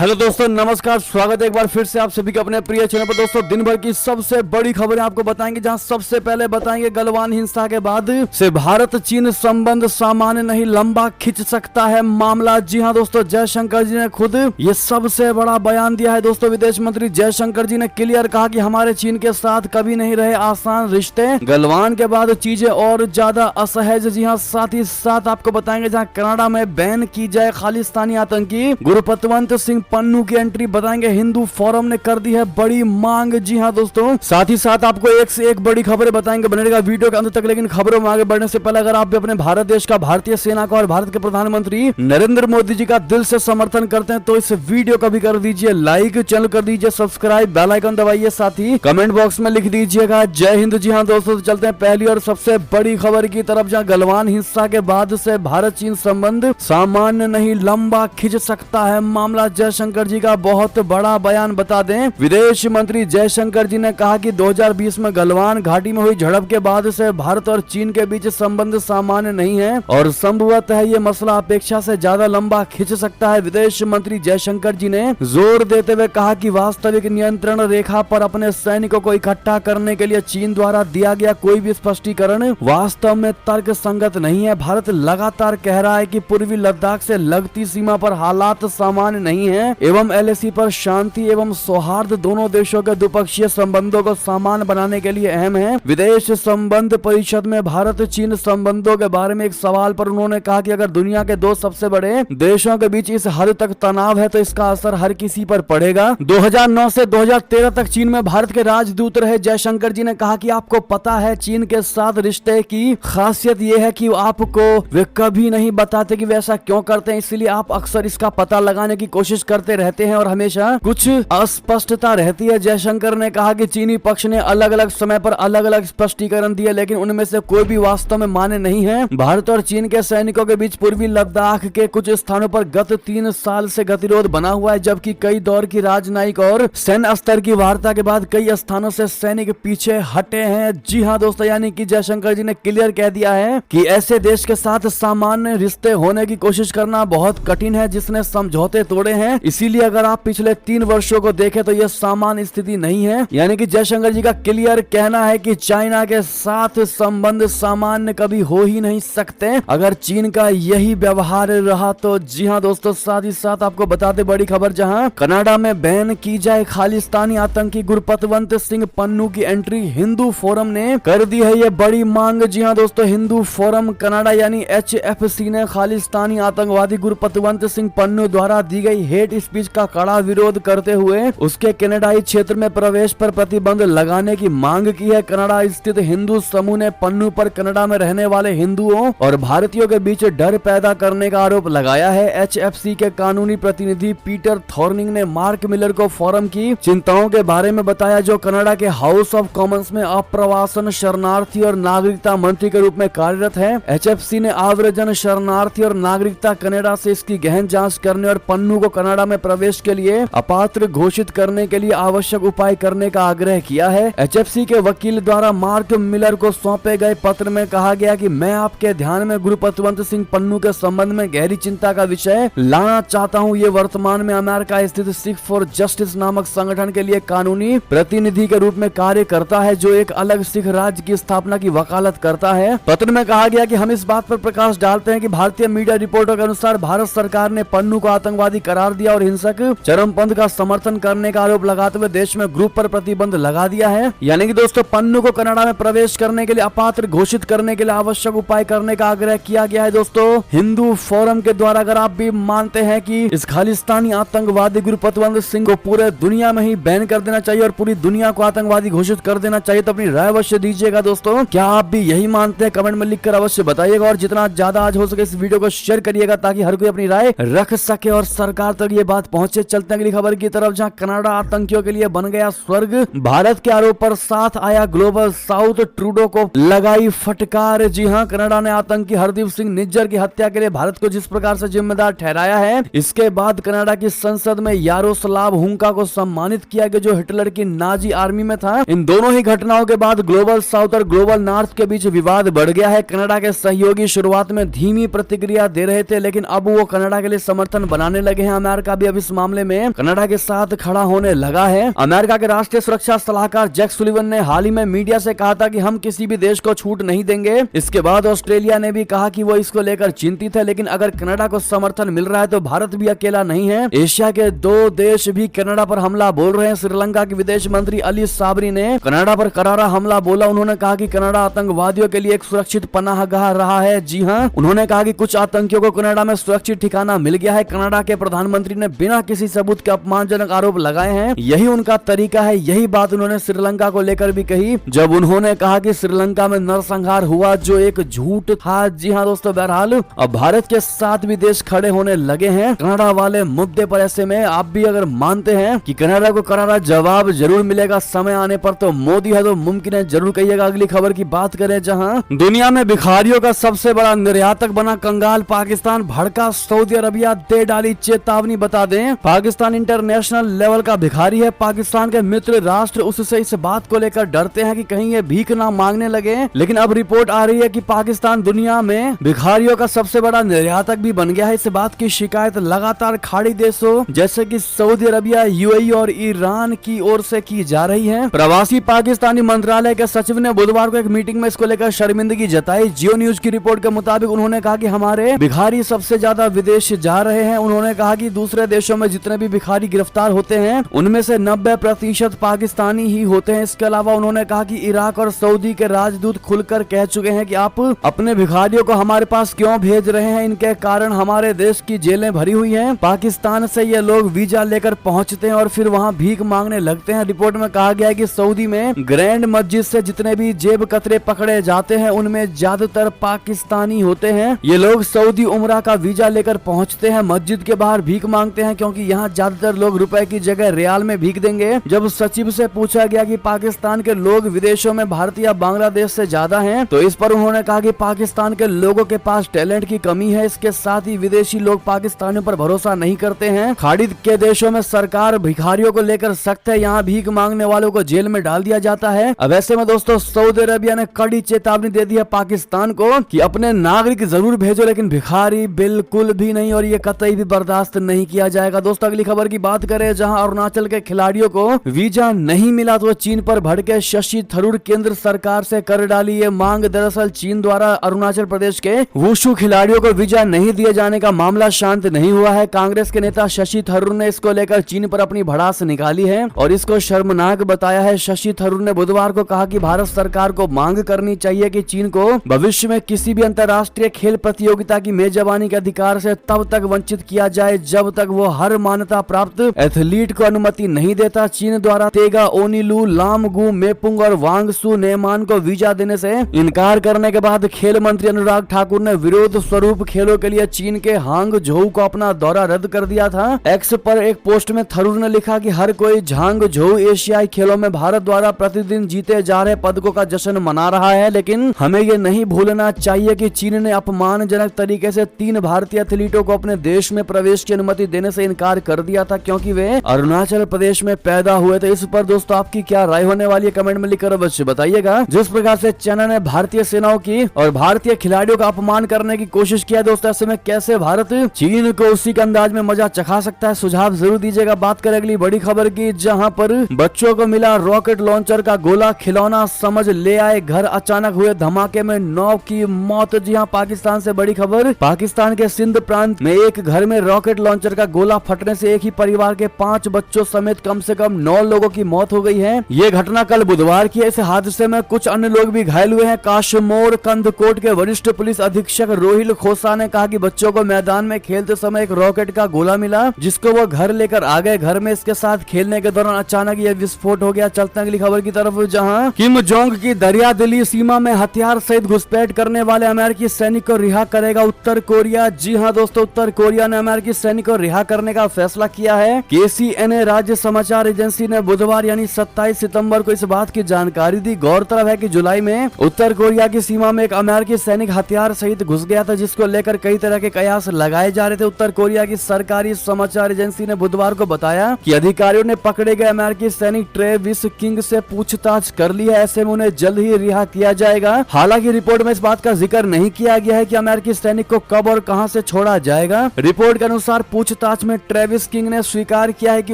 Hello दोस्तों, नमस्कार। स्वागत है एक बार फिर से आप सभी के अपने प्रिय चैनल पर। दोस्तों, दिन भर की सबसे बड़ी खबरें आपको बताएंगे, जहां सबसे पहले बताएंगे गलवान हिंसा के बाद से भारत चीन संबंध सामान्य नहीं, लंबा खिंच सकता है मामला। जी हां दोस्तों, जयशंकर जी ने खुद ये सबसे बड़ा बयान दिया है। दोस्तों, विदेश मंत्री जयशंकर जी ने क्लियर कहा कि हमारे चीन के साथ कभी नहीं रहे आसान रिश्ते, गलवान के बाद चीजें और ज्यादा असहज। जी हाँ, साथ ही साथ आपको बताएंगे जहाँ कनाडा में बैन की जाए खालिस्तानी आतंकी गुरपतवंत सिंह पन्नू की एंट्री, बताएंगे हिंदू फोरम ने कर दी है बड़ी मांग। जी हाँ दोस्तों, साथ ही साथ आपको एक से एक बड़ी खबरें बताएंगे, बने रहेगा वीडियो के अंत तक। लेकिन खबरों में आगे बढ़ने से पहले अगर आप भी अपने भारत देश का, भारतीय सेना का और भारत के प्रधानमंत्री नरेंद्र मोदी जी का दिल से समर्थन करते हैं तो इस वीडियो को भी कर दीजिए लाइक, चैनल कर दीजिए सब्सक्राइब, बेल आइकन दबाइए, साथ ही कमेंट बॉक्स में लिख दीजिएगा जय हिंद। जी हाँ दोस्तों, तो चलते हैं पहली और सबसे बड़ी खबर की तरफ, जहाँ गलवान हिंसा के बाद से भारत चीन संबंध सामान्य नहीं, लंबा खिंच सकता है मामला। जयशंकर जी का बहुत बड़ा बयान बता दें, विदेश मंत्री जयशंकर जी ने कहा कि 2020 में गलवान घाटी में हुई झड़प के बाद से भारत और चीन के बीच संबंध सामान्य नहीं है और संभवतः ये मसला अपेक्षा से ज्यादा लंबा खिंच सकता है। विदेश मंत्री जयशंकर जी ने जोर देते हुए कहा कि वास्तविक नियंत्रण रेखा पर अपने सैनिकों को इकट्ठा करने के लिए चीन द्वारा दिया गया कोई भी स्पष्टीकरण वास्तव में तर्क संगत नहीं है। भारत लगातार कह रहा है कि पूर्वी लद्दाख से लगती सीमा पर हालात सामान्य नहीं है एवं एलएसी पर शांति एवं सौहार्द दोनों देशों के द्विपक्षीय संबंधों को सामान्य बनाने के लिए अहम है। विदेश संबंध परिषद में भारत चीन संबंधों के बारे में एक सवाल पर उन्होंने कहा कि अगर दुनिया के दो सबसे बड़े देशों के बीच इस हद तक तनाव है तो इसका असर हर किसी पर पड़ेगा। 2009 से 2013 तक चीन में भारत के राजदूत रहे जयशंकर जी ने कहा कि आपको पता है चीन के साथ रिश्ते की खासियत यह है कि आपको वे कभी नहीं बताते कि वे ऐसा क्यों करते हैं, इसलिए आप अक्सर इसका पता लगाने की कोशिश करते रहते हैं और हमेशा कुछ अस्पष्टता रहती है। जयशंकर ने कहा कि चीनी पक्ष ने अलग अलग समय पर अलग अलग स्पष्टीकरण दिए, लेकिन उनमें से कोई भी वास्तव में मान्य नहीं है। भारत और चीन के सैनिकों के बीच पूर्वी लद्दाख के कुछ स्थानों पर गत 3 साल से गतिरोध बना हुआ है, जबकि कई दौर की राजनयिक और सैन्य स्तर की वार्ता के बाद कई स्थानों से सैनिक पीछे हटे हैं। जी हाँ दोस्तों, यानी कि जयशंकर जी ने क्लियर कह दिया है कि ऐसे देश के साथ सामान्य रिश्ते होने की कोशिश करना बहुत कठिन है जिसने समझौते तोड़े हैं। इसीलिए अगर आप पिछले 3 वर्षों को देखें तो यह सामान्य स्थिति नहीं है। यानी कि जयशंकर जी का क्लियर कहना है कि चाइना के साथ संबंध सामान्य कभी हो ही नहीं सकते अगर चीन का यही व्यवहार रहा तो। जी हाँ दोस्तों, साथ ही साथ आपको बताते बड़ी खबर, जहां कनाडा में बैन की जाए खालिस्तानी आतंकी गुरपतवंत सिंह पन्नू की एंट्री, हिंदू फोरम ने कर दी है ये बड़ी मांग। जी हाँ दोस्तों, हिंदू फोरम कनाडा यानी HFC ने खालिस्तानी आतंकवादी गुरपतवंत सिंह पन्नू द्वारा दी गई हेट स्पीच का कड़ा विरोध करते हुए उसके कनाडाई क्षेत्र में प्रवेश पर प्रतिबंध लगाने की मांग की है। कनाडा स्थित हिंदू समूह ने पन्नू पर कनाडा में रहने वाले हिंदुओं और भारतीयों के बीच डर पैदा करने का आरोप लगाया है। HFC के कानूनी प्रतिनिधि पीटर थॉर्निंग ने मार्क मिलर को फोरम की चिंताओं के बारे में बताया, जो कनाडा के हाउस ऑफ कॉमन्स में अप्रवासन, शरणार्थी और नागरिकता मंत्री के रूप में कार्यरत है। HFC ने आव्रजन, शरणार्थी और नागरिकता कनाडा से इसकी गहन जांच करने और पन्नू को कनाडा में प्रवेश के लिए अपात्र घोषित करने के लिए आवश्यक उपाय करने का आग्रह किया है। HFC के वकील द्वारा मार्क मिलर को सौंपे गए पत्र में कहा गया कि मैं आपके ध्यान में गुरपतवंत सिंह पन्नू के संबंध में गहरी चिंता का विषय लाना चाहता हूं। ये वर्तमान में अमेरिका स्थित सिख फॉर जस्टिस नामक संगठन के लिए कानूनी प्रतिनिधि के रूप में कार्य करता है, जो एक अलग सिख राज्य की स्थापना की वकालत करता है। पत्र में कहा गया कि हम इस बात पर प्रकाश डालते हैं कि भारतीय मीडिया रिपोर्टों के अनुसार भारत सरकार ने पन्नू को आतंकवादी करार दिया और हिंसक चरमपंथ का समर्थन करने का आरोप लगाते हुए देश में ग्रुप पर प्रतिबंध लगा दिया है। यानी कि दोस्तों, पन्नू को कनाडा में प्रवेश करने के लिए अपात्र घोषित करने के लिए आवश्यक उपाय करने का आग्रह किया गया है। दोस्तों, हिंदू फोरम के द्वारा अगर आप भी मानते हैं कि इस खालिस्तानी आतंकवादी गुरपतवंत सिंह को पूरे दुनिया में ही बैन कर देना चाहिए और पूरी दुनिया को आतंकवादी घोषित कर देना चाहिए, तो अपनी राय अवश्य दीजिएगा। दोस्तों, क्या आप भी यही मानते हैं? कमेंट में लिखकर अवश्य बताइएगा और जितना ज्यादा आज हो सके इस वीडियो को शेयर करिएगा ताकि हर कोई अपनी राय रख सके और सरकार तक ये बात पहुंचे। चलते अगली खबर की तरफ, जहां कनाडा आतंकियों के लिए बन गया स्वर्ग, भारत के आरोप पर साथ आया ग्लोबल साउथ, ट्रूडो को लगाई फटकार। जी हां, कनाडा ने आतंकी हरदीप सिंह निज्जर की हत्या के लिए भारत को जिस प्रकार से जिम्मेदार ठहराया है, इसके बाद कनाडा की संसद में यारोस्लाव हुंका को सम्मानित किया गया, जो हिटलर की नाजी आर्मी में था। इन दोनों ही घटनाओं के बाद ग्लोबल साउथ और ग्लोबल नॉर्थ के बीच विवाद बढ़ गया है। कनाडा के सहयोगी शुरुआत में धीमी प्रतिक्रिया दे रहे थे, लेकिन अब वो कनाडा के लिए समर्थन बनाने लगे हैं। अमेरिका अमेरिका भी अब इस मामले में कनाडा के साथ खड़ा होने लगा है। अमेरिका के राष्ट्रीय सुरक्षा सलाहकार जैक सुलिवन ने हाल ही में मीडिया से कहा था कि हम किसी भी देश को छूट नहीं देंगे। इसके बाद ऑस्ट्रेलिया ने भी कहा कि वो इसको लेकर चिंतित है, लेकिन अगर कनाडा को समर्थन मिल रहा है तो भारत भी अकेला नहीं है। एशिया के 2 देश भी कनाडा पर हमला बोल रहे हैं। श्रीलंका के विदेश मंत्री अली साबरी ने कनाडा पर करारा हमला बोला। उन्होंने कहा कि कनाडा आतंकवादियों के लिए एक सुरक्षित पनाहगाह रहा है। जी हां, उन्होंने कहा कि कुछ आतंकियों को कनाडा में सुरक्षित ठिकाना मिल गया है। कनाडा के प्रधानमंत्री ने बिना किसी सबूत के अपमानजनक आरोप लगाए हैं। यही उनका तरीका है। यही बात उन्होंने श्रीलंका को लेकर भी कही जब उन्होंने कहा कि श्रीलंका में नरसंहार हुआ जो एक झूठ था। जी हाँ दोस्तों, बहरहाल अब भारत के साथ भी देश खड़े होने लगे हैं कनाडा वाले मुद्दे पर। ऐसे में आप भी अगर मानते हैं कि कनाडा को करारा जवाब जरूर मिलेगा समय आने पर, तो मोदी है तो मुमकिन है जरूर कहिएगा। अगली खबर की बात करें, जहां दुनिया में भिखारियों का सबसे बड़ा निर्यातक बना कंगाल पाकिस्तान, भड़का सऊदी अरबिया, दे डाली चेतावनी। बता दें, पाकिस्तान इंटरनेशनल लेवल का भिखारी है। पाकिस्तान के मित्र राष्ट्र उससे इस बात को लेकर डरते हैं कि कहीं ये भीख ना मांगने लगे, लेकिन अब रिपोर्ट आ रही है कि पाकिस्तान दुनिया में भिखारियों का सबसे बड़ा निर्यातक भी बन गया है। इस बात की शिकायत लगातार खाड़ी देशों जैसे कि सऊदी अरबिया, यूएई और ईरान की ओर से की जा रही है। प्रवासी पाकिस्तानी मंत्रालय के सचिव ने बुधवार को एक मीटिंग में इसको लेकर शर्मिंदगी जताई। जियो न्यूज की रिपोर्ट के मुताबिक उन्होंने कहा कि हमारे भिखारी सबसे ज्यादा विदेश जा रहे हैं। उन्होंने कहा कि दूसरे देशों में जितने भी भिखारी गिरफ्तार होते हैं उनमें से 90% पाकिस्तानी ही होते हैं। इसके अलावा उन्होंने कहा कि इराक और सऊदी के राजदूत खुलकर कह चुके हैं कि आप अपने भिखारियों को हमारे पास क्यों भेज रहे हैं, इनके कारण हमारे देश की जेलें भरी हुई हैं। पाकिस्तान से ये लोग वीजा लेकर पहुंचते हैं और फिर वहां भीख मांगने लगते हैं। रिपोर्ट में कहा गया है कि सऊदी में ग्रैंड मस्जिद से जितने भी जेब कतरे पकड़े जाते हैं उनमें ज्यादातर पाकिस्तानी होते हैं। ये लोग सऊदी उमरा का वीजा लेकर पहुंचते हैं, मस्जिद के बाहर भीख मांगते हैं क्योंकि यहाँ ज्यादातर लोग रुपए की जगह रियाल में भीख देंगे। जब सचिव से पूछा गया कि पाकिस्तान के लोग विदेशों में भारतीय या बांग्लादेश से ज्यादा हैं, तो इस पर उन्होंने कहा कि पाकिस्तान के लोगों के पास टैलेंट की कमी है। इसके साथ ही विदेशी लोग पाकिस्तानियों पर भरोसा नहीं करते हैं। खाड़ी के देशों में सरकार भिखारियों को लेकर सख्त है, यहाँ भीख मांगने वालों को जेल में डाल दिया जाता है। अब ऐसे में दोस्तों सऊदी अरबिया ने कड़ी चेतावनी दे दी है पाकिस्तान को कि अपने नागरिक जरूर भेजो लेकिन भिखारी बिल्कुल भी नहीं, और ये कतई भी बर्दाश्त नहीं किया जाएगा। दोस्तों अगली खबर की बात करें, जहां अरुणाचल के खिलाड़ियों को वीजा नहीं मिला तो चीन पर भड़के शशि थरूर, केंद्र सरकार से कर डाली ये मांग। दरअसल चीन द्वारा अरुणाचल प्रदेश के वुशु खिलाड़ियों को वीजा नहीं दिए जाने का मामला शांत नहीं हुआ है। कांग्रेस के नेता शशि थरूर ने इसको लेकर चीन पर अपनी भड़ास निकाली है और इसको शर्मनाक बताया है। शशि थरूर ने बुधवार को कहा कि भारत सरकार को मांग करनी चाहिए कि चीन को भविष्य में किसी भी अंतर्राष्ट्रीय खेल प्रतियोगिता की मेजबानी के अधिकार से तब तक वंचित किया जाए जब तक वो हर मान्यता प्राप्त एथलीट को अनुमति नहीं देता। चीन द्वारा तेगा ओनिलू, लामगू, मेपुंग और वांगसू नेमान को वीजा देने से इनकार करने के बाद खेल मंत्री अनुराग ठाकुर ने विरोध स्वरूप खेलों के लिए चीन के हांगझोउ को अपना दौरा रद्द कर दिया था। एक्स पर एक पोस्ट में थरूर ने लिखा कि हर कोई झांगझोउ एशियाई खेलों में भारत द्वारा प्रतिदिन जीते जा रहे पदकों का जश्न मना रहा है, लेकिन हमें ये नहीं भूलना चाहिए कि चीन ने अपमानजनक तरीके से 3 भारतीय एथलीटों को अपने देश में प्रवेश की अनुमति देने से इनकार कर दिया था क्योंकि वे अरुणाचल प्रदेश में पैदा हुए थे। इस पर दोस्तों आपकी क्या राय होने वाली है, कमेंट में लिखकर अवश्य बताइएगा। जिस प्रकार से चाइना ने भारतीय सेनाओं की और भारतीय खिलाड़ियों का अपमान करने की कोशिश किया दोस्तों, ऐसे में कैसे भारत चीन को उसी के अंदाज में मजा चखा सकता है, सुझाव जरूर दीजिएगा। बात करें अगली बड़ी खबर की, जहां पर बच्चों को मिला रॉकेट लॉन्चर का गोला, खिलौना समझ ले आए घर, अचानक हुए धमाके में 9 की मौत। जी हां, पाकिस्तान से बड़ी खबर, पाकिस्तान के सिंध प्रांत में एक घर में रॉकेट लॉन्चर का गोला फटने से एक ही परिवार के 5 बच्चों समेत कम से कम 9 लोगों की मौत हो गई है। ये घटना कल बुधवार की है। इस हादसे में कुछ अन्य लोग भी घायल हुए हैं। काशमोर कंदकोट के वरिष्ठ पुलिस अधीक्षक रोहिल खोसा ने कहा कि बच्चों को मैदान में खेलते समय एक रॉकेट का गोला मिला जिसको वो घर लेकर आ गए। घर में इसके साथ खेलने के दौरान अचानक यह विस्फोट हो गया। चलते हैं अगली खबर की तरफ, जहां किम जोंग की दरिया दिली सीमा में हथियार सहित घुसपैठ करने वाले अमेरिकी सैनिक को रिहा करेगा उत्तर कोरिया। जी हां दोस्तों, उत्तर कोरिया ने अमेरिकी सैनिक को रिहा करने का फैसला किया है। KCNA राज्य समाचार एजेंसी ने बुधवार यानी 27 सितंबर को इस बात की जानकारी दी। गौरतलब है कि जुलाई में उत्तर कोरिया की सीमा में एक अमेरिकी सैनिक हथियार सहित घुस गया था जिसको लेकर कई तरह के कयास लगाए जा रहे थे। उत्तर कोरिया की सरकारी समाचार एजेंसी ने बुधवार को बताया कि अधिकारियों ने पकड़े गए अमेरिकी सैनिक ट्रेविस किंग से पूछताछ कर ली है। ऐसे में उन्हें जल्द ही रिहा किया जाएगा। हालांकि रिपोर्ट में इस बात का जिक्र नहीं किया गया है कि अमेरिकी सैनिक को कब और कहां से छोड़ा जाएगा। रिपोर्ट के अनुसार पूछताछ पूछताछ में ट्रेविस किंग ने स्वीकार किया है कि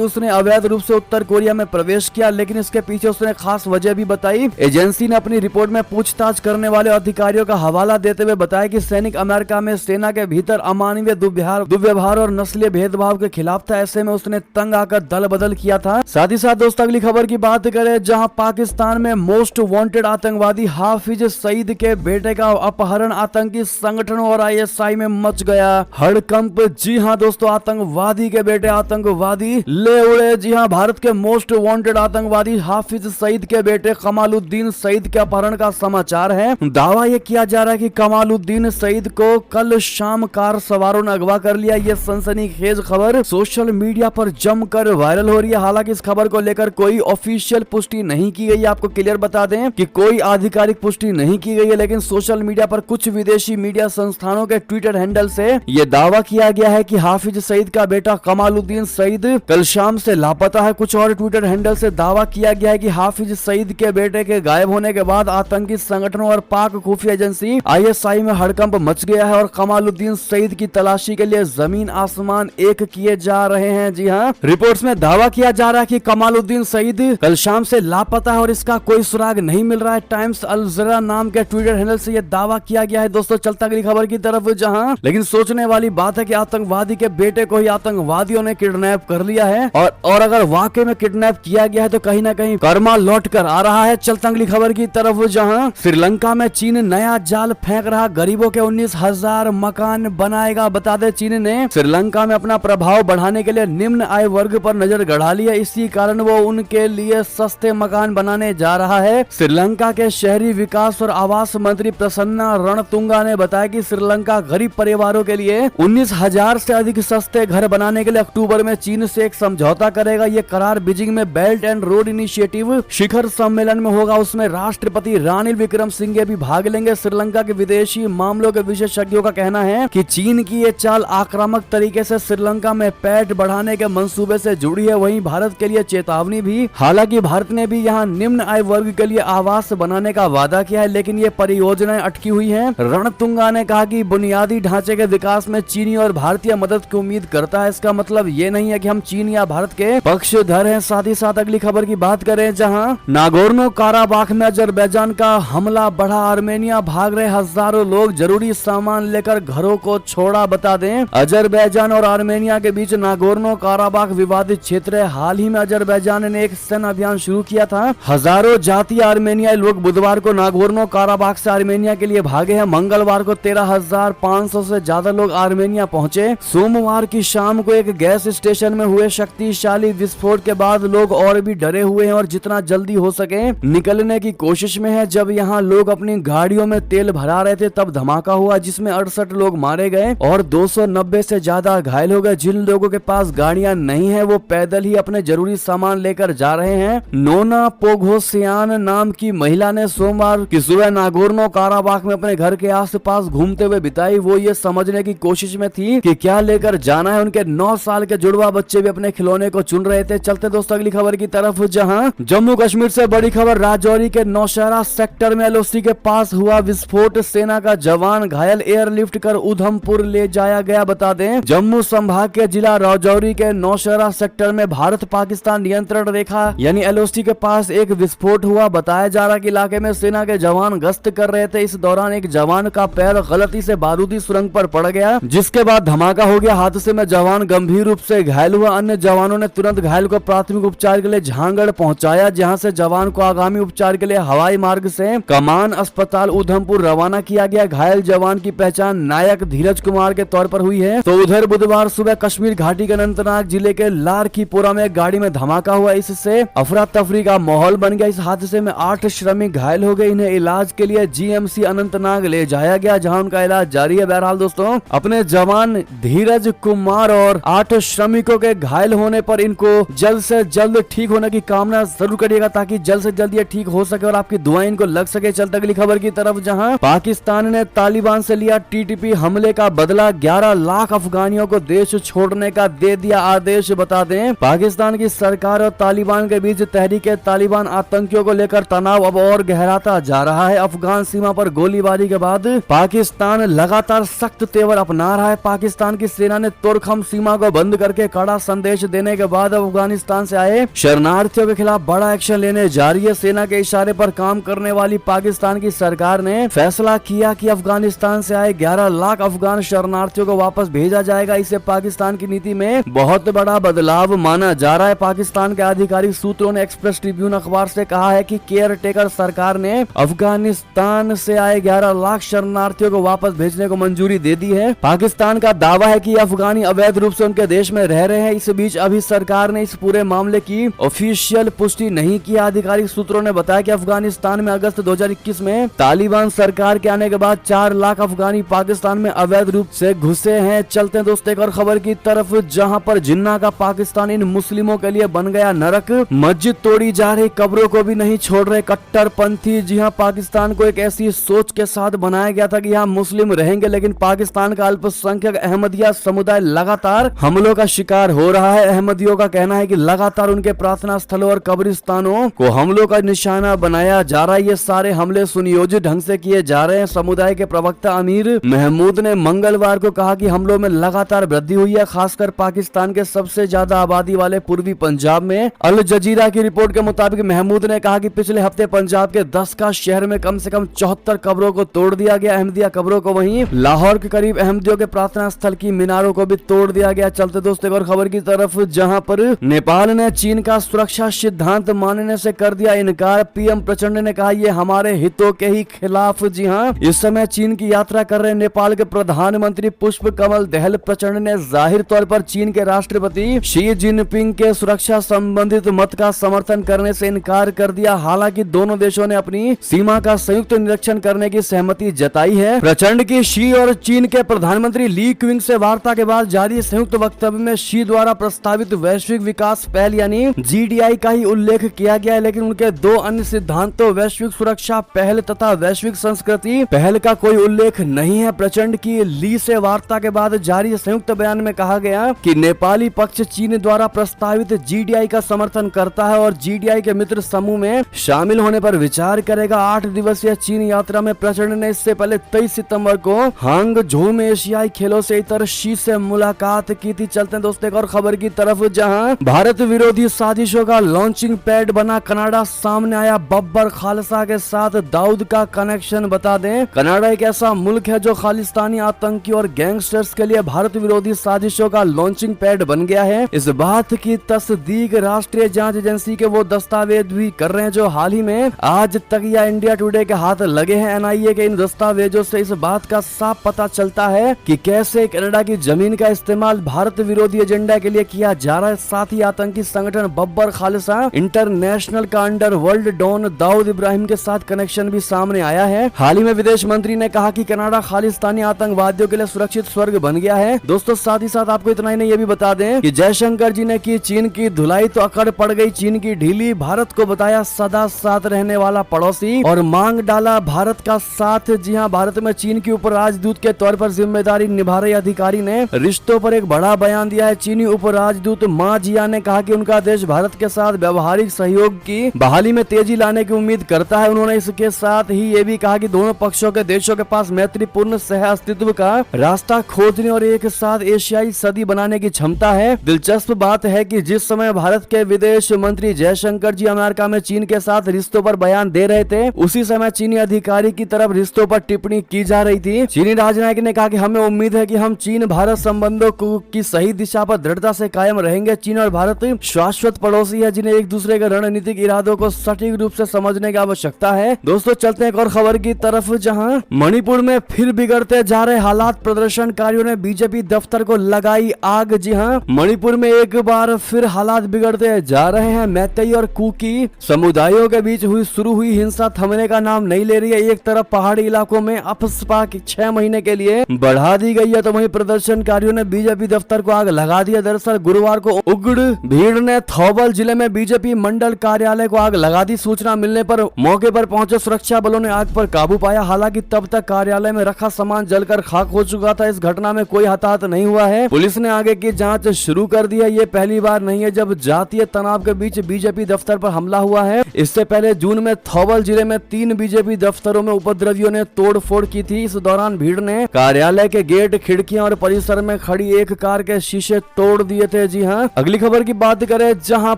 उसने अवैध रूप से उत्तर कोरिया में प्रवेश किया, लेकिन इसके पीछे उसने खास वजह भी बताई। एजेंसी ने अपनी रिपोर्ट में पूछताछ करने वाले अधिकारियों का हवाला देते हुए बताया कि सैनिक अमेरिका में सेना के भीतर अमानवीय दुर्व्यवहार और नस्लीय भेदभाव के खिलाफ था। ऐसे में उसने तंग आकर दल बदल किया था। साथ ही साथ दोस्तों अगली खबर की बात करें, जहां पाकिस्तान में मोस्ट वांटेड आतंकवादी हाफिज सईद के बेटे का अपहरण आतंकी संगठनों और ISI में मच गया हड़कंप। जी हां दोस्तों, आतंकवादी के बेटे आतंकवादी ले उड़े। जी हां, भारत के मोस्ट वांटेड आतंकवादी हाफिज सईद के बेटे कमालुद्दीन सईद के अपहरण का समाचार है। दावा यह किया जा रहा है कि कमालुद्दीन सईद को कल शाम कार सवारों ने अगवा कर लिया। यह सनसनीखेज खबर सोशल मीडिया पर जमकर वायरल हो रही है। हालांकि इस खबर को लेकर कोई ऑफिशियल पुष्टि नहीं की गई। आपको क्लियर बता दें कि कोई आधिकारिक पुष्टि नहीं की गई है, लेकिन सोशल मीडिया पर कुछ विदेशी मीडिया संस्थानों के ट्विटर हैंडल से यह दावा किया गया है कि हाफिज सईद का बेटा कमालुद्दीन सईद कल शाम से लापता है। कुछ और ट्विटर हैंडल से दावा किया गया है कि हाफिज सईद के बेटे के गायब होने के बाद आतंकी संगठनों और पाक खुफिया एजेंसी ISI में हड़कंप मच गया है और कमालुद्दीन सईद की तलाशी के लिए जमीन आसमान एक किए जा रहे हैं। जी हाँ, रिपोर्ट्स में दावा किया जा रहा है कि कमालुद्दीन सईद कल शाम से लापता है और इसका कोई सुराग नहीं मिल रहा है। टाइम्स अल जरा नाम के ट्विटर हैंडल से यह दावा किया गया है। दोस्तों चलता अगली खबर की तरफ, जहां लेकिन सोचने वाली बात है कि आतंकवादी के बेटे को ही आतंकवादियों ने किडनैप कर लिया है और अगर वाकई में किडनैप किया गया है तो कहीं ना कहीं कर्मा लौट कर आ रहा है। चलता अगली खबर की तरफ, जहां श्रीलंका में चीन नया जाल फेंक रहा, गरीबों के 19,000 मकान बनाएगा। बता दे, चीन ने श्रीलंका में अपना प्रभाव बढ़ाने के लिए निम्न आय वर्ग पर नजर गड़ा ली है। इसी कारण वो उनके लिए सस्ते मकान बनाने जा रहा है। श्रीलंका के शहरी विकास और आवास मंत्री प्रसन्ना रणतुंगा ने बताया कि श्रीलंका गरीब परिवारों के लिए 19,000 से अधिक सस्ते घर बनाने के लिए अक्टूबर में चीन से एक समझौता करेगा। ये करार बीजिंग में बेल्ट एंड रोड इनिशिएटिव शिखर सम्मेलन में होगा। उसमें राष्ट्रपति रानिल विक्रमसिंघे भी भाग लेंगे। श्रीलंका के विदेशी मामलों के विशेषज्ञों का कहना है कि चीन की ये चाल आक्रामक तरीके से श्रीलंका में पैठ बढ़ाने के मंसूबे से जुड़ी है। वहीं भारत के लिए चेतावनी भी। हालांकि भारत ने भी यहाँ निम्न आय वर्ग के लिए आवास बनाने का वादा किया है, लेकिन ये परियोजनाएं अटकी हुई हैं। रणतुंगा ने कहा कि बुनियादी ढांचे के विकास में चीनी और भारतीय मदद की उम्मीद करता है। इसका मतलब ये नहीं है कि हम चीन या भारत के पक्षधर हैं। साथ ही साथ अगली खबर की बात करें, जहां नागोर्नो काराबाख में अजरबैजान का हमला बढ़ा, आर्मेनिया भाग रहे हजारों लोग, जरूरी सामान लेकर घरों को छोड़ा। बता दें, अजरबैजान और आर्मेनिया के बीच नागोर्नो काराबाख विवादित क्षेत्र है। हाल ही में अजरबैजान ने एक सैन्य अभियान शुरू किया था। हजारों जातीय आर्मेनियाई लोग बुधवार को नागोर्नो काराबाख से आर्मेनिया के लिए भागे हैं। मंगलवार को 13,500 से ज्यादा लोग आर्मेनिया पहुंचे। सोमवार की शाम को एक गैस स्टेशन में हुए शक्तिशाली विस्फोट के बाद लोग और भी डरे हुए हैं और जितना जल्दी हो सके निकलने की कोशिश में है। जब यहाँ लोग अपनी गाड़ियों में तेल भरा रहे थे तब धमाका हुआ, जिसमें 68 लोग मारे गए और 290 से ज्यादा घायल हो गए। जिन लोगों के पास गाड़ियां नहीं है वो पैदल ही अपने जरूरी सामान लेकर जा रहे हैं। नोना पोघोसियान नाम की महिला ने सोमवार की सुबह नागोर्नो काराबाख में अपने घर के आसपास घूमते हुए बिताई। वो ये समझने की कोशिश में थी कि क्या लेकर जाना है। उनके 9 साल के जुड़वा बच्चे भी अपने खिलौने को चुन रहे थे। चलते दोस्तों अगली खबर की तरफ, जहां जम्मू कश्मीर से बड़ी खबर, राजौरी के नौशहरा सेक्टर में LOC के पास हुआ विस्फोट, सेना का जवान घायल, एयरलिफ्ट कर उधमपुर ले जाया गया। बता दें, जम्मू संभाग के जिला राजौरी के नौशहरा सेक्टर में भारत पाकिस्तान नियंत्रण रेखा यानी LOC के पास एक विस्फोट हुआ। बताया जा रहा कि इलाके में सेना के जवान गश्त कर रहे थे। इस दौरान एक जवान का पैर गलती से बारूदी सुरंग पर पड़ गया, जिसके बाद धमाका हो गया। हादसे में जवान गंभीर रूप से घायल हुआ। अन्य जवानों ने तुरंत घायल को प्राथमिक उपचार के लिए झांगड़ पहुंचाया, जहां से जवान को आगामी उपचार के लिए हवाई मार्ग से कमान अस्पताल उधमपुर रवाना किया गया। घायल जवान की पहचान नायक धीरज कुमार के तौर पर हुई है। तो उधर बुधवार सुबह कश्मीर घाटी के अनंतनाग जिले के लारखीपुरा में एक गाड़ी में धमाका हुआ, इससे अफरा तफरी का माहौल बन गया। इस हादसे में 8 श्रमिक घायल हो गए। इन्हें इलाज के लिए GMC अनंतनाग ले जाया गया, जहां उनका इलाज जारी है। बहरहाल दोस्तों, अपने जवान धीरज कुमार और 8 श्रमिकों के घायल होने पर इनको जल्द से जल्द ठीक होने की कामना जरूर करिएगा, ताकि जल्द से जल्द ये ठीक हो सके और आपकी दुआएं इनको लग सके। चलते अगली खबर की तरफ, जहां पाकिस्तान ने तालिबान से लिया TTP हमले का बदला, 11 लाख अफगानियों को देश छोड़ने का दे दिया आदेश। बता दें, पाकिस्तान की सरकार और तालिबान के बीच तहरीके तालिबान आतंकियों को लेकर तनाव अब और गहराता जा रहा है। अफगान सीमा पर गोलीबारी के बाद पाकिस्तान लगातार सख्त तेवर अपना रहा है। पाकिस्तान की सेना ने तोड़खम सीमा को बंद करके कड़ा संदेश देने के बाद अफगानिस्तान से आए शरणार्थियों के खिलाफ बड़ा एक्शन लेने जा रही है। सेना के इशारे पर काम करने वाली पाकिस्तान की सरकार ने फैसला किया कि अफगानिस्तान से आए 11 लाख अफगान शरणार्थियों को वापस भेजा जाएगा। इसे पाकिस्तान की नीति में बहुत बड़ा बदलाव माना जा रहा है। पाकिस्तान के आधिकारिक सूत्रों ने एक्सप्रेस ट्रिब्यून अखबार से कहा है कि केयर टेकर सरकार ने अफगानिस्तान से आए 11 लाख शरणार्थियों को वापस भेजने को मंजूरी दे दी है। पाकिस्तान का दावा है कि अफगानी अवैध रूप से उनके देश में रह रहे हैं। इस बीच अभी सरकार ने इस पूरे मामले की ऑफिशियल पुष्टि नहीं की। आधिकारिक सूत्रों ने बताया कि अफगानिस्तान में अगस्त 2021 में तालिबान सरकार के आने के बाद 4 लाख अफगानी पाकिस्तान में अवैध रूप से घुसे हैं। चलते हैं दोस्तों एक और खबर की तरफ, जहां पर जिन्ना का पाकिस्तान इन मुस्लिमों के लिए बन गया नरक। मस्जिद तोड़ी जा रही, कब्रों को भी नहीं छोड़ रहे कट्टरपंथी। जी हां, पाकिस्तान को एक ऐसी सोच के साथ बनाया गया था कि यहाँ मुस्लिम रहेंगे, लेकिन पाकिस्तान का अल्पसंख्यक अहमदिया समुदाय लगातार हमलों का शिकार हो रहा है। अहमदियों का कहना है कि लगातार उनके प्रार्थना स्थलों और कब्रिस्तानों को हमलों का निशाना बनाया जा रहा है। ये सारे हमले सुनियोजित ढंग से किए जा रहे हैं। समुदाय के प्रवक्ता अमीर महमूद ने मंगलवार को कहा कि हमलों में लगातार वृद्धि हुई है, खासकर पाकिस्तान के सबसे ज्यादा आबादी वाले पूर्वी पंजाब में। अल जजीरा की रिपोर्ट के मुताबिक महमूद ने कहा कि पिछले हफ्ते पंजाब के 10 का शहर में कम से कम 74 कब्रों को तोड़ दिया गया, अहमदिया कब्रों को। वहीं लाहौर के करीब अहमदियों के प्रार्थना स्थल की मीनारों को भी तोड़ दिया गया। चलते दोस्तों और खबर की तरफ, जहां पर नेपाल ने चीन का सुरक्षा सिद्धांत मानने से कर दिया इनकार। पीएम प्रचंड ने कहा ये हमारे हितों के ही खिलाफ। जी हां, इस समय चीन की यात्रा कर रहे नेपाल के प्रधानमंत्री पुष्प कमल दहल प्रचंड ने जाहिर तौर पर चीन के राष्ट्रपति शी जिनपिंग के सुरक्षा संबंधित मत का समर्थन करने से इनकार कर दिया। हालांकि दोनों देशों ने अपनी सीमा का संयुक्त निरीक्षण करने की सहमति जताई है। प्रचंड की शी और चीन के प्रधानमंत्री ली क्विंग से वार्ता के बाद जारी संयुक्त वक्तव्य में शी द्वारा प्रस्तावित वैश्विक विकास पहल यानी GDI का ही उल्लेख किया गया है, लेकिन उनके 2 अन्य सिद्धांतों वैश्विक सुरक्षा पहल तथा वैश्विक संस्कृति पहल का कोई उल्लेख नहीं है। प्रचंड की ली से वार्ता के बाद जारी संयुक्त बयान में कहा गया कि नेपाली पक्ष चीन द्वारा प्रस्तावित GDI का समर्थन करता है और GDI के मित्र समूह में शामिल होने पर विचार करेगा। 8 दिवसीय चीन यात्रा में प्रचंड ने इससे पहले 23 सितंबर को हांगझो में एशियाई खेलों से इतर शी से मुलाकात की थी। चलते हैं दोस्तों एक और खबर की तरफ, जहां भारत विरोधी साजिशों का लॉन्चिंग पैड बना कनाडा सामने आया। बब्बर खालसा के साथ दाऊद का कनेक्शन बता दें, कनाडा एक ऐसा मुल्क है जो खालिस्तानी आतंकी और गैंगस्टर्स के लिए भारत विरोधी साजिशों का लॉन्चिंग पैड बन गया है। इस बात की तस्दीक राष्ट्रीय जांच एजेंसी के वो दस्तावेज भी कर रहे हैं जो हाल ही में आज तक या इंडिया टुडे के हाथ लगे हैं। NIA के इन दस्तावेजों से इस बात का साफ पता चलता है कि कैसे कनाडा की जमीन का इस्तेमाल भारत विरोधी एजेंडा के लिए किया जा रहा है। साथ ही आतंकी संगठन बब्बर खालसा इंटरनेशनल का अंडरवर्ल्ड डॉन दाऊद इब्राहिम के साथ कनेक्शन भी सामने आया है। हाल ही में विदेश मंत्री ने कहा कि कनाडा खालिस्तानी आतंकवादियों के लिए सुरक्षित स्वर्ग बन गया है। दोस्तों साथ ही साथ आपको इतना ही नहीं, ये भी बता दें कि जयशंकर जी ने की चीन की धुलाई तो अकड़ पड़ गई चीन की ढीली। भारत को बताया सदा साथ रहने वाला पड़ोसी और मांग डाला भारत का साथ। जी हां, भारत में चीन के उप राजदूत के तौर पर जिम्मेदारी निभा रहे अधिकारी ने रिश्तों पर एक बड़ा बयान दिया है। चीनी उप राजदूत मा जिया ने कहा कि उनका देश भारत के साथ व्यवहारिक सहयोग की बहाली में तेजी लाने की उम्मीद करता है। उन्होंने इसके साथ ही ये भी कहा कि दोनों पक्षों के देशों के पास मैत्रीपूर्ण सह अस्तित्व का रास्ता खोजने और एक साथ एशियाई सदी बनाने की क्षमता है। दिलचस्प बात है कि जिस समय भारत के विदेश मंत्री जयशंकर जी अमेरिका में चीन के साथ रिश्तों पर बयान दे रहे थे, उसी समय चीनी अधिकारी की तरफ रिश्तों पर टिप्पणी की जा रही थी। चीनी राजनयिक ने कहा कि हमें उम्मीद है कि हम चीन भारत संबंधों की सही दिशा पर दृढ़ता से कायम रहेंगे। चीन और भारत शाश्वत पड़ोसी है जिन्हें एक दूसरे के रणनीतिक इरादों को सटीक रूप से समझने की आवश्यकता है। दोस्तों चलते हैं एक और खबर की तरफ, जहां मणिपुर में फिर बिगड़ते जा रहे हालात, प्रदर्शनकारियों ने बीजेपी दफ्तर को लगाई आग। जी हां, मणिपुर में एक बार फिर हालात बिगड़ते जा रहे हैं। मैतेई और कुकी समुदायों के बीच शुरू हुई हिंसा थमने का नाम नहीं ले रही है। एक तरफ पहाड़ी इलाकों में अफस्पा 6 महीने के लिए बढ़ा दी गई है, तो वहीं प्रदर्शनकारियों ने बीजेपी दफ्तर को आग लगा दिया। दरअसल गुरुवार को उग्र भीड़ ने थौबल जिले में बीजेपी मंडल कार्यालय को आग लगा दी। सूचना मिलने पर मौके पर पहुंचे सुरक्षा बलों ने आग पर काबू पाया। हालांकि तब तक कार्यालय में रखा सामान जलकर खाक हो चुका था। इस घटना में कोई हताहत नहीं हुआ है। पुलिस ने आगे की जांच शुरू कर दी है। ये पहली बार नहीं है जब जातीय तनाव के बीच बीजेपी दफ्तर पर हमला हुआ है। इससे पहले जून में थौबल जिले में 3 बीजेपी दफ्तरों में उपद्रवियों ने तोड़फोड़ की थी। इस दौरान भीड़ ने कार्यालय के गेट, खिड़कियां और परिसर में खड़ी एक कार के शीशे तोड़ दिए थे। जी हाँ, अगली खबर की बात करें जहां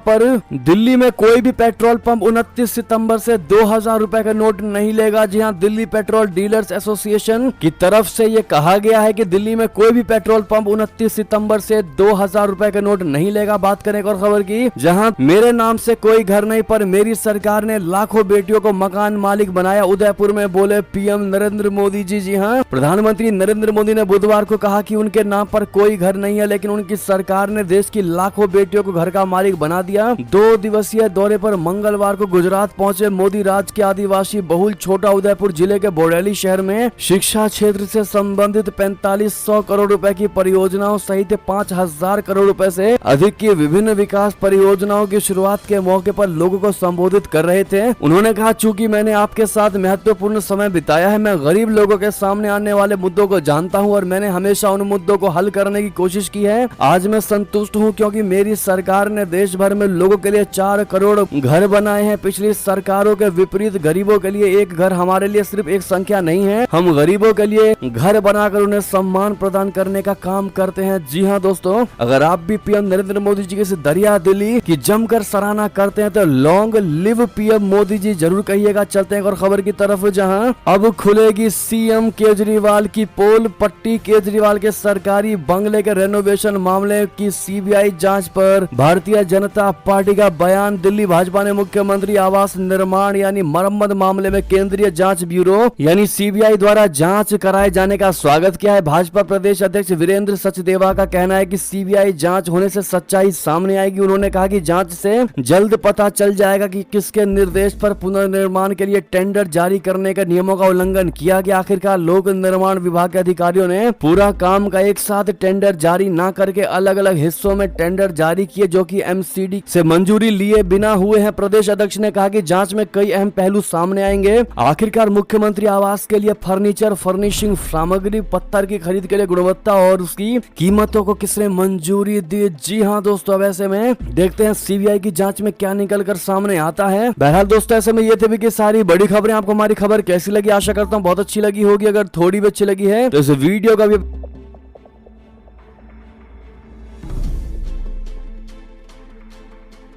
पर दिल्ली में कोई भी पेट्रोल पंप 29 सितंबर से 2000 रुपए का नोट नहीं लेगा। जी हाँ, दिल्ली पेट्रोल डीलर्स एसोसिएशन की तरफ से ये कहा गया है कि दिल्ली में कोई भी पेट्रोल पंप 29 सितंबर से 2000 रुपए का नोट नहीं लेगा। बात करें एक और खबर की, जहां मेरे नाम से कोई घर नहीं पर मेरी सरकार ने लाखों बेटियों को मकान मालिक बनाया, उदयपुर में बोले पीएम नरेंद्र मोदी जी। जी हाँ, प्रधानमंत्री नरेंद्र मोदी ने बुधवार को कहा कि उनके नाम पर कोई घर नहीं है, लेकिन उनकी सरकार ने देश की लाखों बेटियों को घर का मालिक बना दिया। 2 दिवसीय दौरे पर मंगलवार को गुजरात पहुंचे मोदी राज्य के आदिवासी बहुल छोटा उदयपुर जिले के बोरेली शहर में शिक्षा क्षेत्र से संबंधित 4500 करोड़ रुपए की परियोजनाओं सहित 5000 करोड़ रुपए से अधिक की विभिन्न विकास परियोजनाओं की शुरुआत के मौके पर लोगों को संबोधित कर रहे थे। उन्होंने कहा, चूंकि मैंने आपके साथ महत्वपूर्ण समय बिताया है, मैं गरीब लोगों के सामने आने वाले मुद्दों को जानता हूं और मैंने हमेशा उन मुद्दों को हल करने की कोशिश की है। आज मैं संतुष्ट हूं क्योंकि मेरी सरकार ने देश भर में लोगों के लिए 4 करोड़ घर बनाए हैं। पिछली सरकारों के विपरीत गरीबों के लिए एक घर हमारे लिए सिर्फ एक संख्या नहीं है, हम गरीबों के लिए घर बनाकर उन्हें सम्मान प्रदान करने का काम करते हैं। जी हाँ दोस्तों, अगर आप भी पीएम नरेंद्र मोदी जी के दरिया दिली की जमकर सराहना करते हैं तो long live PM Modi ji जरूर कहिएगा। चलते हैं और खबर की तरफ, जहां अब खुलेगी सीएम केजरीवाल की पोल पट्टी। केजरीवाल के सरकारी बंगले के रेनोवेशन मामले की सीबीआई जांच पर भारतीय जनता पार्टी का बयान। दिल्ली भाजपा ने मुख्यमंत्री आवास निर्माण यानी मरम्मत मामले में केंद्रीय जांच ब्यूरो यानी सीबीआई द्वारा जांच कराए जाने का स्वागत किया है। भाजपा प्रदेश अध्यक्ष वीरेंद्र सचदेवा का कहना है कि सीबीआई जांच होने से सच्चाई सामने आएगी। उन्होंने कहा कि जांच से जल्द पता चल जाएगा कि किसके निर्देश पर पुनर्निर्माण के लिए टेंडर जारी करने के नियमों का उल्लंघन किया गया। आखिरकार लोक निर्माण विभाग के अधिकारियों ने पूरा काम का एक साथ टेंडर जारी न करके अलग अलग हिस्सों में टेंडर जारी किए, जो कि एमसीडी से मंजूरी लिए बिना हुए हैं। प्रदेश अध्यक्ष ने कहा कि जांच में कई अहम पहलू सामने आएंगे। आखिरकार मुख्यमंत्री आवास के लिए फर्नीचर, फर्निशिंग सामग्री, पत्थर की खरीद के लिए गुणवत्ता और उसकी कीमतों को किसने मंजूरी दी। जी हाँ दोस्तों, अब ऐसे में देखते हैं सीबीआई की जांच में क्या निकल कर सामने आता है। बहरहाल दोस्तों, ऐसे में ये थे भी कि सारी बड़ी खबरें। आपको हमारी खबर कैसी लगी? आशा करता हूँ बहुत अच्छी लगी होगी। अगर थोड़ी भी अच्छी लगी है तो इस वीडियो का भी